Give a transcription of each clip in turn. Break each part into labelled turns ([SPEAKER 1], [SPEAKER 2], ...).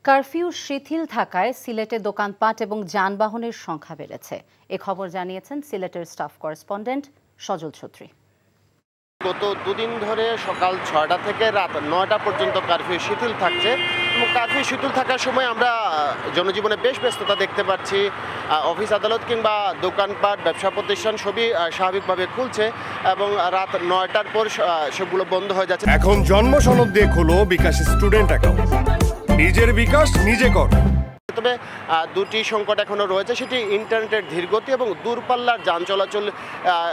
[SPEAKER 1] Curfew শিথিল থাকায় সিলেটে দোকানপাট এবং যানবাহনের সংখ্যা বেড়েছে। এ খবর জানিয়েছেন সিলেটের স্টাফ করেসপন্ডেন্ট সজল ছত্রী।
[SPEAKER 2] গত দুদিন ধরে সকাল ৬টা থেকে রাত ৯টা পর্যন্ত কারফিউ শিথিল থাকছে এবং কারফিউ শিথিল থাকার সময় আমরা জনজীবনে বেশ ব্যস্ততা দেখতে পাচ্ছি। অফিস আদালত কিংবা দোকানপাট ব্যবসা প্রতিষ্ঠান সবই স্বাভাবিকভাবে খুলছে এবং রাত ৯টার পর সবগুলো বন্ধ হয়ে যাচ্ছে।
[SPEAKER 3] এখন জন্ম সনদ দিয়ে খোলো বিকাশ স্টুডেন্ট অ্যাকাউন্ট। নিজের বিকাশ নিজে কর।
[SPEAKER 2] তবে দুটি সংকট এখনও রয়েছে, সেটি ইন্টারনেটের ধীরগতি এবং দূরপাল্লার যান চলাচল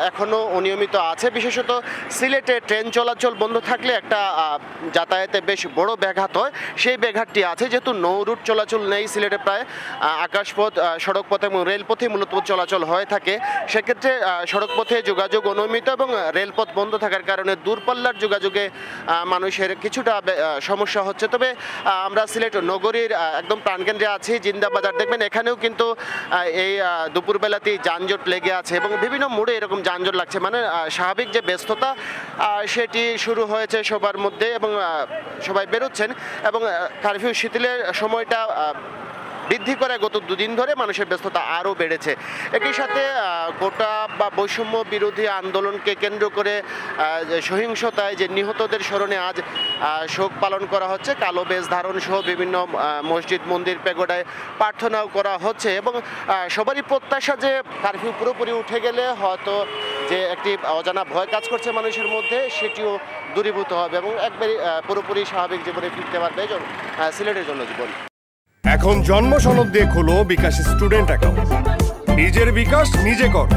[SPEAKER 2] এখনও অনিয়মিত আছে। বিশেষত সিলেটে ট্রেন চলাচল বন্ধ থাকলে একটা যাতায়াতে বেশ বড় ব্যাঘাত হয়, সেই ব্যাঘাতটি আছে। যেহেতু নৌ রুট চলাচল নেই সিলেটে, প্রায় আকাশপথ, সড়কপথ এবং রেলপথে মূলত চলাচল হয়ে থাকে। সেক্ষেত্রে সড়কপথে যোগাযোগ অনিয়মিত এবং রেলপথ বন্ধ থাকার কারণে দূরপাল্লার যোগাযোগে মানুষের কিছুটা সমস্যা হচ্ছে। তবে আমরা সিলেট নগরীর একদম প্রাণকেন্দ্রে আছি, জিন্দা বাজার। দেখবেন এখানেও কিন্তু এই দুপুরবেলাতেই যানজট লেগে আছে এবং বিভিন্ন মোড়ে এরকম যানজট লাগছে। মানে স্বাভাবিক যে ব্যস্ততা সেটি শুরু হয়েছে সবার মধ্যে এবং সবাই বেরোচ্ছেন এবং কারফিউ শিথিলের সময়টা বৃদ্ধি করে গত দুদিন ধরে মানুষের ব্যস্ততা আরও বেড়েছে। একই সাথে কোটা বা বৈষম্য বিরোধী আন্দোলনকে কেন্দ্র করে সহিংসতায় যে নিহতদের স্মরণে আজ শোক পালন করা হচ্ছে। কালো বেশ ধারণ সহ বিভিন্ন মসজিদ, মন্দির, পেগোডায় প্রার্থনাও করা হচ্ছে এবং সবারই প্রত্যাশা যে কারফিউ পুরোপুরি উঠে গেলে হয়তো যে একটি অজানা ভয় কাজ করছে মানুষের মধ্যে, সেটিও দূরীভূত হবে এবং একবারই পুরোপুরি স্বাভাবিক জীবনে ফিরতে পারবে সিলেটের জনজীবন।
[SPEAKER 3] এখন জন্ম সনদ দিয়ে খোলো বিকাশ স্টুডেন্ট অ্যাকাউন্ট। নিজের বিকাশ নিজে কর।